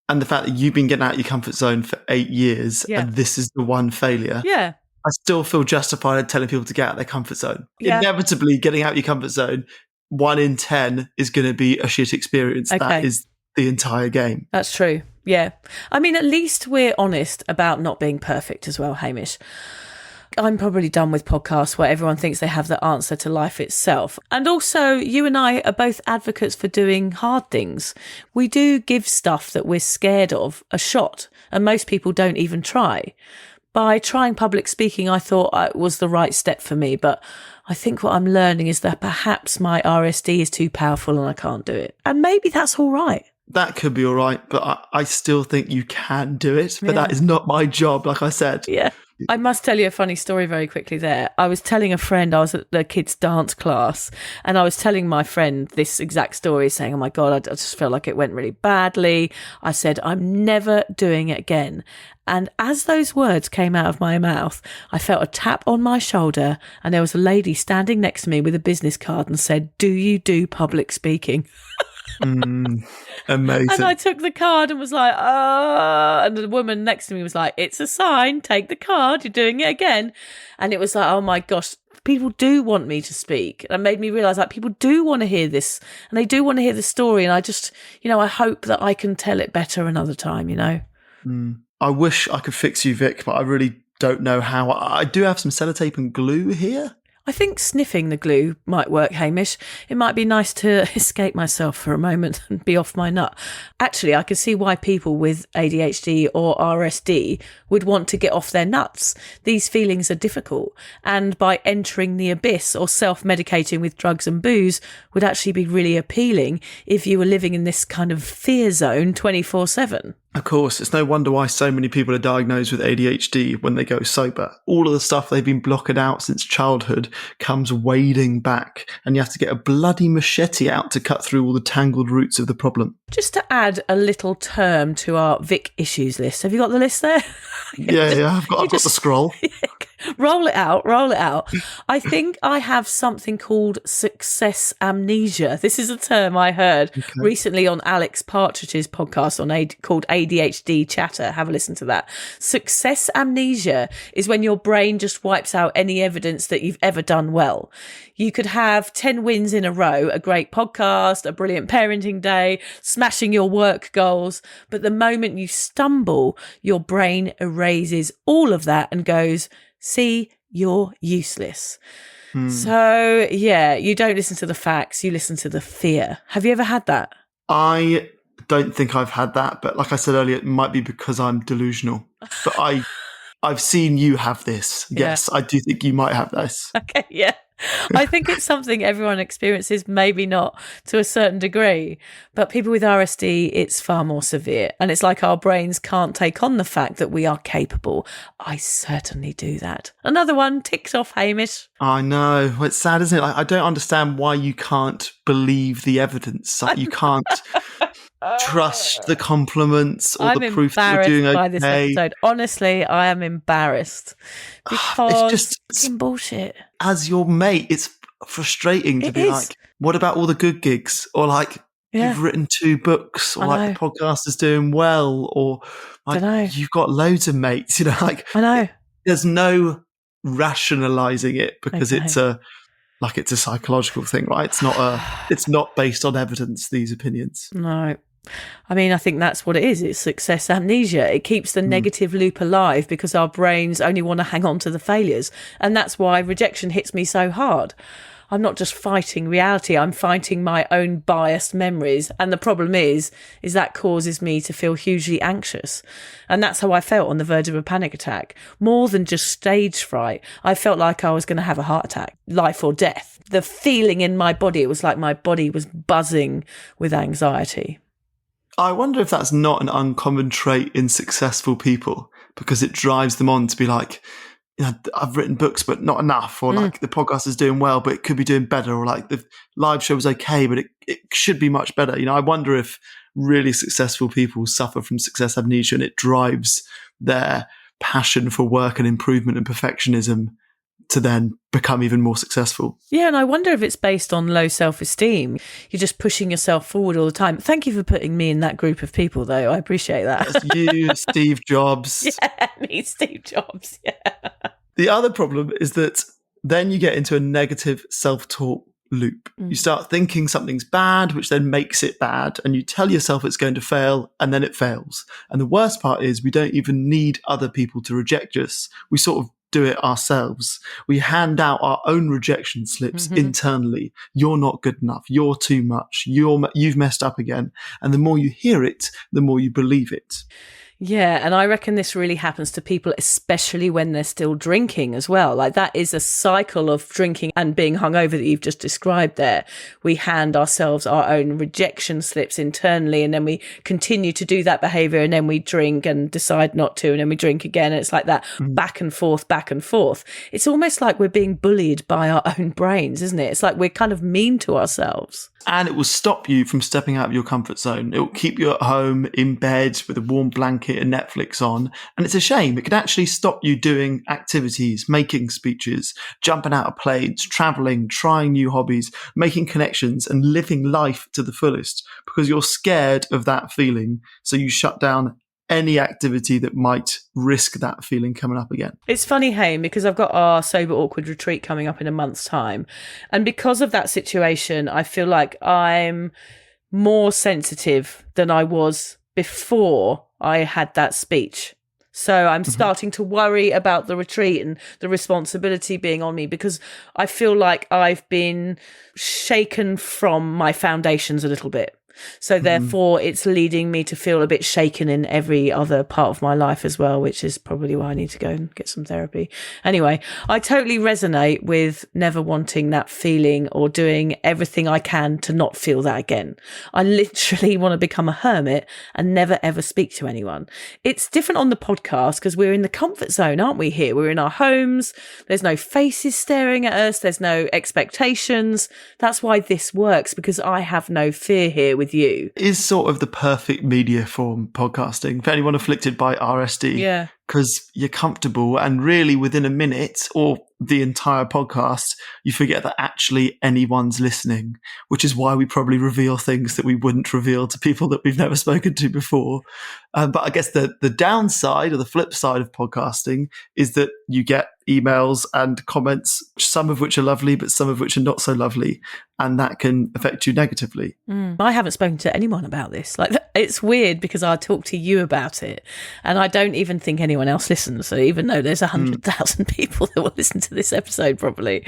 Speaker 3: and the fact that you've been getting out of your comfort zone for 8 years, and this is the one failure, I still feel justified in telling people to get out of their comfort zone. Inevitably, getting out of your comfort zone, 1 in 10 is going to be a shit experience. Okay. That is the entire game.
Speaker 7: That's true. Yeah. I mean, at least we're honest about not being perfect as well, Hamish. I'm probably done with podcasts where everyone thinks they have the answer to life itself. And also, you and I are both advocates for doing hard things. We do give stuff that we're scared of a shot, and most people don't even try. By trying public speaking, I thought it was the right step for me, but I think what I'm learning is that perhaps my RSD is too powerful and I can't do it. And maybe that's all right.
Speaker 3: That could be all right, but I still think you can do it. But that is not my job, like I said.
Speaker 7: Yeah. I must tell you a funny story very quickly there. I was telling a friend, I was at the kids' dance class, and I was telling my friend this exact story, saying, oh my God, I just felt like it went really badly. I said, I'm never doing it again. And as those words came out of my mouth, I felt a tap on my shoulder, and there was a lady standing next to me with a business card and said, do you do public speaking?
Speaker 3: Amazing.
Speaker 7: And I took the card and was like, and the woman next to me was like, it's a sign, take the card, you're doing it again. And it was like, oh my gosh, people do want me to speak. And it made me realise, like, people do want to hear this, and they do want to hear the story. And I just, I hope that I can tell it better another time,
Speaker 3: I wish I could fix you, Vic, but I really don't know how. I do have some sellotape and glue here.
Speaker 7: I think sniffing the glue might work, Hamish. It might be nice to escape myself for a moment and be off my nut. Actually, I can see why people with ADHD or RSD would want to get off their nuts. These feelings are difficult, and by entering the abyss or self-medicating with drugs and booze would actually be really appealing if you were living in this kind of fear zone 24/7.
Speaker 3: Of course, it's no wonder why so many people are diagnosed with ADHD when they go sober. All of the stuff they've been blocking out since childhood comes wading back, and you have to get a bloody machete out to cut through all the tangled roots of the problem.
Speaker 7: Just to add a little term to our Vic issues list. Have you got the list there?
Speaker 3: Yeah, I've got the scroll.
Speaker 7: Roll it out. I think I have something called success amnesia. This is a term I heard recently on Alex Partridge's podcast called ADHD Chatter. Have a listen to that. Success amnesia is when your brain just wipes out any evidence that you've ever done well. You could have 10 wins in a row, a great podcast, a brilliant parenting day, smashing your work goals. But the moment you stumble, your brain erases all of that and goes, see, you're useless. So, you don't listen to the facts, you listen to the fear. Have you ever had that?
Speaker 3: I don't think I've had that, but like I said earlier, it might be because I'm delusional. But I've seen you have this. Yes, I do think you might have this.
Speaker 7: Okay, yeah. I think it's something everyone experiences, maybe not to a certain degree, but people with RSD, it's far more severe. And it's like our brains can't take on the fact that we are capable. I certainly do that. Another one ticked off, Hamish.
Speaker 3: I know. It's sad, isn't it? I don't understand why you can't believe the evidence. Like, you can't trust the compliments or the proof that you're doing okay.
Speaker 7: By this episode. Honestly, I am embarrassed because it's just bullshit.
Speaker 3: As your mate, it's frustrating to be like, what about all the good gigs? Or like, you've written 2 books, or like the podcast is doing well, or like you've got loads of mates, you know, like
Speaker 7: I know.
Speaker 3: There's no rationalizing it because it's a psychological thing, right? It's not based on evidence, these opinions.
Speaker 7: No. I mean, I think that's what it is. It's success amnesia. It keeps the negative loop alive because our brains only want to hang on to the failures. And that's why rejection hits me so hard. I'm not just fighting reality, I'm fighting my own biased memories. And the problem is that causes me to feel hugely anxious. And that's how I felt on the verge of a panic attack. More than just stage fright, I felt like I was going to have a heart attack, life or death. The feeling in my body, it was like my body was buzzing with anxiety.
Speaker 3: I wonder if that's not an uncommon trait in successful people, because it drives them on to be like, you know, I've written books, but not enough, or like the podcast is doing well, but it could be doing better, or like the live show was okay, but it should be much better. You know, I wonder if really successful people suffer from success amnesia, and it drives their passion for work and improvement and perfectionism to then become even more successful.
Speaker 7: Yeah, and I wonder if it's based on low self-esteem. You're just pushing yourself forward all the time. Thank you for putting me in that group of people, though. I appreciate that.
Speaker 3: That's you, Steve Jobs.
Speaker 7: Yeah, me, Steve Jobs, yeah.
Speaker 3: The other problem is that then you get into a negative self-talk loop. You start thinking something's bad, which then makes it bad, and you tell yourself it's going to fail, and then it fails. And the worst part is we don't even need other people to reject us. We sort of do it ourselves. We hand out our own rejection slips internally. You're not good enough. You're too much. You've messed up again. And the more you hear it, the more you believe it.
Speaker 7: Yeah, and I reckon this really happens to people, especially when they're still drinking as well. Like, that is a cycle of drinking and being hungover that you've just described there. We hand ourselves our own rejection slips internally, and then we continue to do that behaviour, and then we drink and decide not to, and then we drink again. And it's like that back and forth, back and forth. It's almost like we're being bullied by our own brains, isn't it? It's like we're kind of mean to ourselves.
Speaker 3: And it will stop you from stepping out of your comfort zone. It will keep you at home in bed with a warm blanket and Netflix on. And it's a shame. It can actually stop you doing activities, making speeches, jumping out of planes, traveling, trying new hobbies, making connections, and living life to the fullest, because you're scared of that feeling. So you shut down any activity that might risk that feeling coming up again.
Speaker 7: It's funny, Haim, because I've got our Sober Awkward retreat coming up in a month's time. And because of that situation, I feel like I'm more sensitive than I was before I had that speech. So I'm starting to worry about the retreat and the responsibility being on me, because I feel like I've been shaken from my foundations a little bit. So therefore, it's leading me to feel a bit shaken in every other part of my life as well, which is probably why I need to go and get some therapy. Anyway, I totally resonate with never wanting that feeling or doing everything I can to not feel that again. I literally want to become a hermit and never, ever speak to anyone. It's different on the podcast because we're in the comfort zone, aren't we here? We're in our homes. There's no faces staring at us. There's no expectations. That's why this works, because I have no fear here with you.
Speaker 3: It is sort of the perfect media form, podcasting, for anyone afflicted by RSD.
Speaker 7: Yeah.
Speaker 3: Because you're comfortable, and really within a minute or the entire podcast, you forget that actually anyone's listening, which is why we probably reveal things that we wouldn't reveal to people that we've never spoken to before. But I guess the downside or the flip side of podcasting is that you get emails and comments, some of which are lovely, but some of which are not so lovely. And that can affect you negatively.
Speaker 7: I haven't spoken to anyone about this. Like, it's weird because I talk to you about it, and I don't even think anyone else listens. So even though there's 100,000 people that will listen to this episode probably.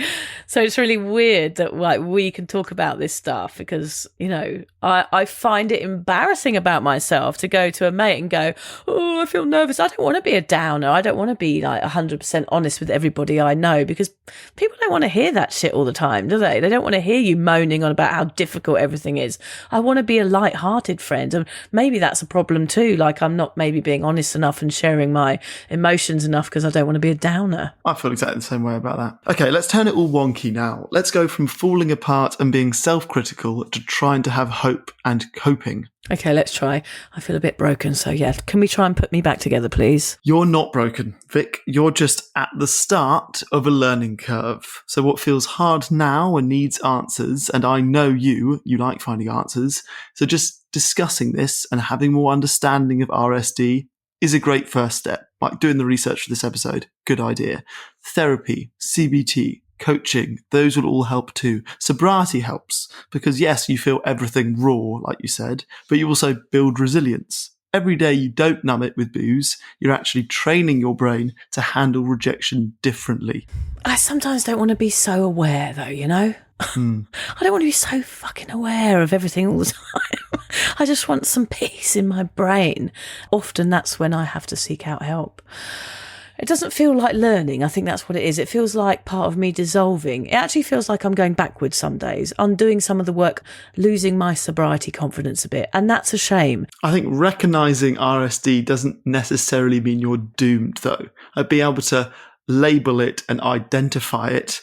Speaker 7: So it's really weird that like we can talk about this stuff, because, you know, I find it embarrassing about myself to go to a mate and go, oh, I feel nervous. I don't want to be a downer. I don't want to be like 100% honest with everybody I know, because people don't want to hear that shit all the time, do they? They don't want to hear you moaning on about how difficult everything is. I want to be a light-hearted friend, and maybe that's a problem too. Like, I'm not maybe being honest enough and sharing my emotions enough because I don't want to be a downer.
Speaker 3: I feel exactly the same way about that. Okay, let's turn it all wonky now. Let's go from falling apart and being self-critical to trying to have hope and coping.
Speaker 7: Okay, let's try. I feel a bit broken, so yeah. Can we try and put me back together, please?
Speaker 3: You're not broken, Vic. You're just at the start of a learning curve. So what feels hard now and needs answers answers, and I know you like finding answers. So just discussing this and having more understanding of RSD is a great first step. Like doing the research for this episode, good idea. Therapy, CBT, coaching, those will all help too. Sobriety helps because yes, you feel everything raw, like you said, but you also build resilience. Every day you don't numb it with booze, you're actually training your brain to handle rejection differently.
Speaker 7: I sometimes don't want to be so aware though, you know? I don't want to be so fucking aware of everything all the time. I just want some peace in my brain. Often that's when I have to seek out help. It doesn't feel like learning. I think that's what it is. It feels like part of me dissolving. It actually feels like I'm going backwards some days, undoing some of the work, losing my sobriety confidence a bit. And that's a shame.
Speaker 3: I think recognising RSD doesn't necessarily mean you're doomed, though. Being able to label it and identify it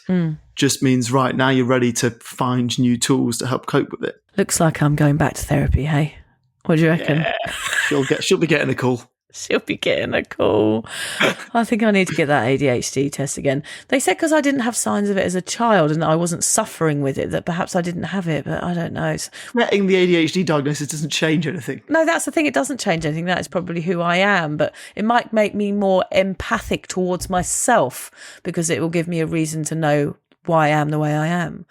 Speaker 3: just means, right, now you're ready to find new tools to help cope with it.
Speaker 7: Looks like I'm going back to therapy, hey? What do you reckon?
Speaker 3: Yeah. She'll be getting a call.
Speaker 7: She'll be getting a call. I think I need to get that ADHD test again. They said because I didn't have signs of it as a child and I wasn't suffering with it, that perhaps I didn't have it, but I don't know.
Speaker 3: Getting the ADHD diagnosis doesn't change anything.
Speaker 7: No, that's the thing. It doesn't change anything. That is probably who I am, but it might make me more empathic towards myself because it will give me a reason to know why I am the way I am.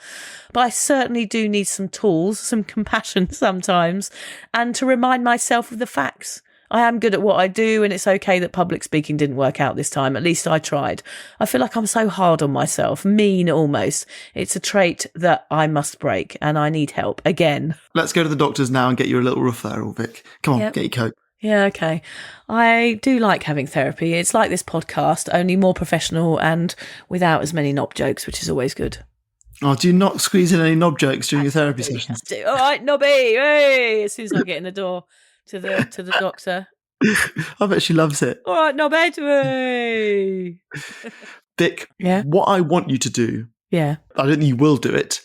Speaker 7: But I certainly do need some tools, some compassion sometimes, and to remind myself of the facts. I am good at what I do, and it's okay that public speaking didn't work out this time. At least I tried. I feel like I'm so hard on myself, mean almost. It's a trait that I must break, and I need help again.
Speaker 3: Let's go to the doctors now and get you a little referral, Vic. Come on, Get your coat.
Speaker 7: Yeah, okay. I do like having therapy. It's like this podcast, only more professional and without as many knob jokes, which is always good.
Speaker 3: Oh, do you not squeeze in any knob jokes during your therapy sessions?
Speaker 7: All right, Nobby, hey! As soon as I get in the door to the doctor.
Speaker 3: I bet she loves it.
Speaker 7: All right, Nobby, hey!
Speaker 3: Vic,
Speaker 7: Yeah?
Speaker 3: what I want you to do, I don't think you will do it,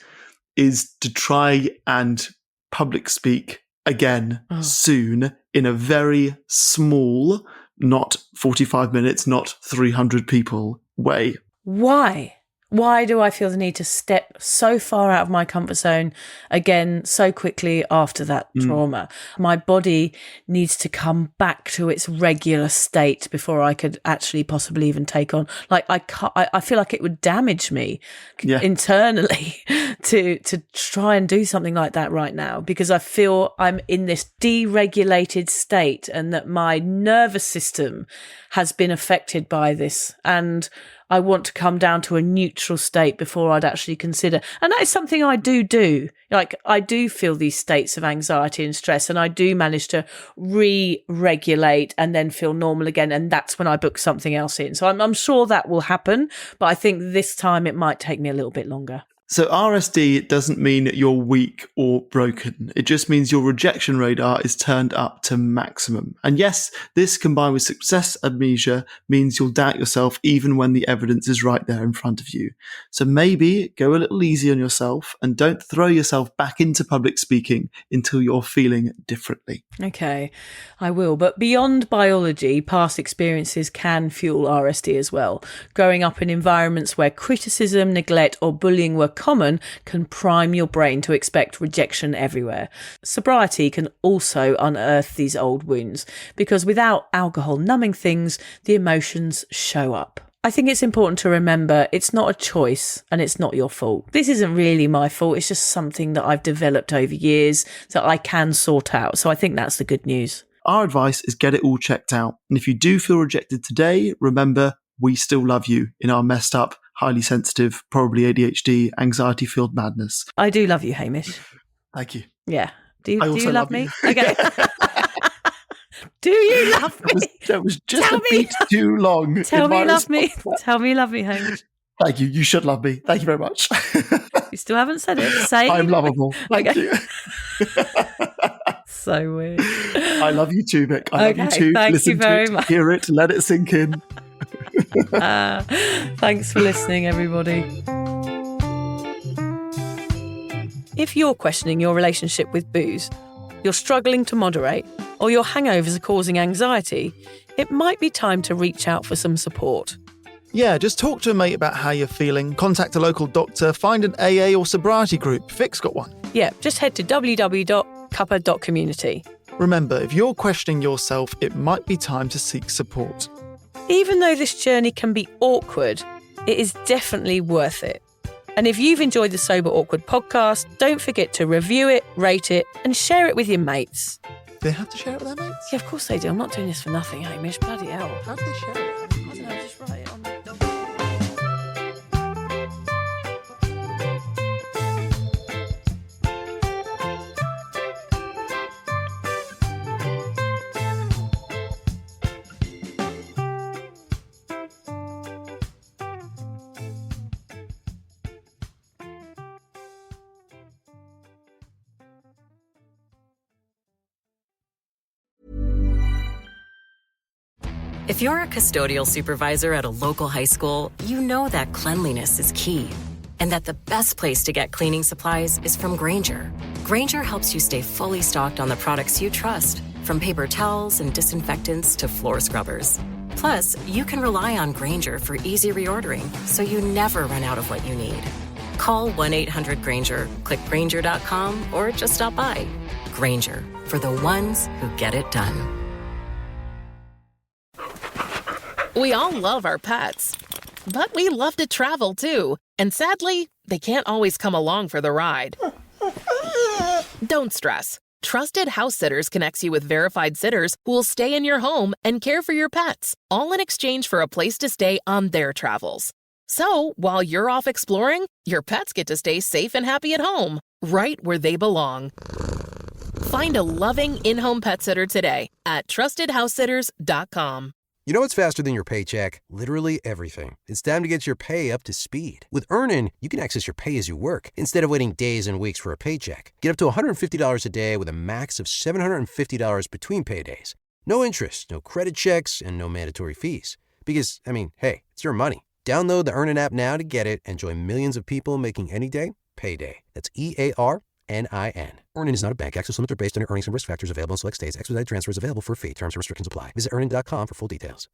Speaker 3: is to try and public speak again soon in a very small, not 45 minutes, not 300 people way.
Speaker 7: Why? Why do I feel the need to step so far out of my comfort zone again so quickly after that trauma? My body needs to come back to its regular state before I could actually possibly even take on. Like I feel like it would damage me internally to try and do something like that right now, because I feel I'm in this deregulated state and that my nervous system has been affected by this, and I want to come down to a neutral state before I'd actually consider. And that is something I do. Like, I do feel these states of anxiety and stress, and I do manage to re-regulate and then feel normal again. And that's when I book something else in. So I'm sure that will happen, but I think this time it might take me a little bit longer.
Speaker 3: So RSD doesn't mean you're weak or broken. It just means your rejection radar is turned up to maximum. And yes, this combined with success amnesia means you'll doubt yourself even when the evidence is right there in front of you. So maybe go a little easy on yourself and don't throw yourself back into public speaking until you're feeling differently.
Speaker 7: Okay, I will. But beyond biology, past experiences can fuel RSD as well. Growing up in environments where criticism, neglect or bullying were common can prime your brain to expect rejection everywhere. Sobriety can also unearth these old wounds, because without alcohol numbing things, the emotions show up. I think it's important to remember it's not a choice and it's not your fault. This isn't really my fault. It's just something that I've developed over years that I can sort out. So I think that's the good news.
Speaker 3: Our advice is get it all checked out. And if you do feel rejected today, remember, we still love you in our messed up, highly sensitive, probably ADHD, anxiety-filled madness.
Speaker 7: I do love you, Hamish.
Speaker 3: Thank you.
Speaker 7: Yeah. Do you love me?
Speaker 3: You.
Speaker 7: Okay. Do you love me?
Speaker 3: That was just a bit too long.
Speaker 7: Tell me you love me. Tell me you love me, Hamish.
Speaker 3: Thank you. You should love me. Thank you very much.
Speaker 7: You still haven't said it. Say
Speaker 3: I'm lovable. Thank you.
Speaker 7: So weird.
Speaker 3: I love you too, Vic. I love you too.
Speaker 7: Thank you very much.
Speaker 3: Hear it. Let it sink in.
Speaker 7: Thanks for listening, everybody. If you're questioning your relationship with booze, you're struggling to moderate, or your hangovers are causing anxiety, it might be time to reach out for some support.
Speaker 6: Yeah, just talk to a mate about how you're feeling, contact a local doctor, find an AA or sobriety group. Vic's got one.
Speaker 7: Yeah, just head to www.cuppa.community.
Speaker 6: Remember, if you're questioning yourself, it might be time to seek support.
Speaker 7: Even though this journey can be awkward, it is definitely worth it. And if you've enjoyed the Sober Awkward podcast, don't forget to review it, rate it, and share it with your mates.
Speaker 6: They have to share it with their mates?
Speaker 7: Yeah, of course they do. I'm not doing this for nothing, Hamish. Bloody hell.
Speaker 6: How do they share it?
Speaker 7: I don't know, just write it on the document.
Speaker 10: If you're a custodial supervisor at a local high school, you know that cleanliness is key, and that the best place to get cleaning supplies is from Grainger. Grainger helps you stay fully stocked on the products you trust, from paper towels and disinfectants to floor scrubbers. Plus, you can rely on Grainger for easy reordering, so you never run out of what you need. Call 1-800-GRAINGER, click Grainger.com, or just stop by. Grainger, for the ones who get it done.
Speaker 11: We all love our pets, but we love to travel too. And sadly, they can't always come along for the ride. Don't stress. Trusted House Sitters connects you with verified sitters who will stay in your home and care for your pets, all in exchange for a place to stay on their travels. So, while you're off exploring, your pets get to stay safe and happy at home, right where they belong. Find a loving in-home pet sitter today at TrustedHouseSitters.com.
Speaker 12: You know what's faster than your paycheck? Literally everything. It's time to get your pay up to speed. With Earnin, you can access your pay as you work instead of waiting days and weeks for a paycheck. Get up to $150 a day with a max of $750 between paydays. No interest, no credit checks, and no mandatory fees. Because, hey, it's your money. Download the Earnin app now to get it and join millions of people making any day payday. That's EARNIN. Earnin is not a bank. Access limits are based on your earnings and risk factors available in select states. Expedited transfer is available for a fee. Terms and restrictions apply. Visit earnin.com for full details.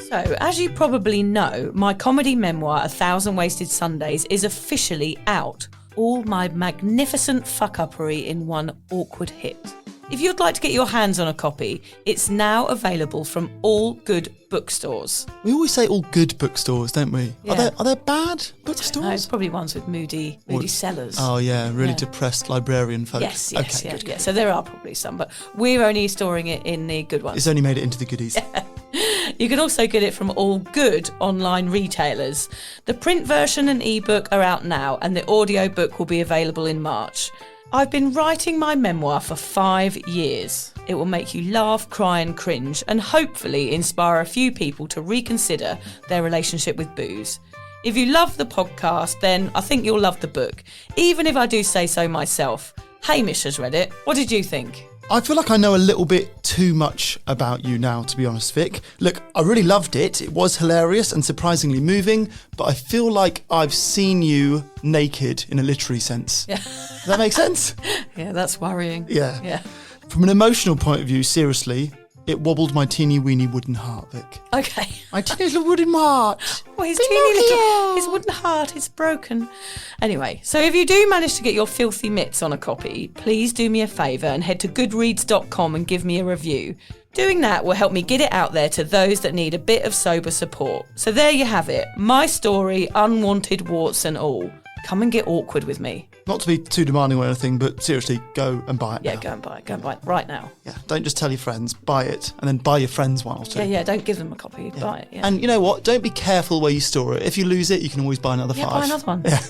Speaker 7: So, as you probably know, my comedy memoir, 1,000 Wasted Sundays, is officially out. All my magnificent fuck-uppery in one awkward hit. If you'd like to get your hands on a copy, it's now available from all good bookstores.
Speaker 6: We always say all good bookstores, don't we?
Speaker 7: Yeah.
Speaker 6: Are there bad bookstores?
Speaker 7: No, it's probably ones with moody sellers.
Speaker 6: Oh yeah, really depressed librarian folk.
Speaker 7: Yes,
Speaker 6: okay,
Speaker 7: good. So there are probably some, but we're only storing it in the good ones.
Speaker 6: It's only made it into the goodies.
Speaker 7: You can also get it from all good online retailers. The print version and ebook are out now, and the audiobook will be available in March. I've been writing my memoir for 5 years. It will make you laugh, cry and cringe, and hopefully inspire a few people to reconsider their relationship with booze. If you love the podcast, then I think you'll love the book, even if I do say so myself. Hamish has read it. What did you think?
Speaker 6: I feel like I know a little bit too much about you now, to be honest, Vic. Look, I really loved it. It was hilarious and surprisingly moving, but I feel like I've seen you naked in a literary sense.
Speaker 7: Yeah.
Speaker 6: Does that make sense?
Speaker 7: Yeah, that's worrying.
Speaker 6: Yeah. From an emotional point of view, seriously, it wobbled my teeny weeny wooden heart, Vic.
Speaker 7: Okay.
Speaker 6: My teeny little wooden heart.
Speaker 7: Well, his wooden heart is broken. Anyway, so if you do manage to get your filthy mitts on a copy, please do me a favour and head to goodreads.com and give me a review. Doing that will help me get it out there to those that need a bit of sober support. So there you have it. My story, unwanted warts and all. Come and get awkward with me.
Speaker 6: Not to be too demanding or anything, but seriously, go and buy it now.
Speaker 7: Yeah, go and buy it. Go and buy it right now.
Speaker 6: Yeah, don't just tell your friends, buy it, and then buy your friends one or two.
Speaker 7: Yeah, don't give them a copy, buy it. Yeah.
Speaker 6: And you know what? Don't be careful where you store it. If you lose it, you can always buy another 5.
Speaker 7: Yeah, buy another one.
Speaker 6: Yeah.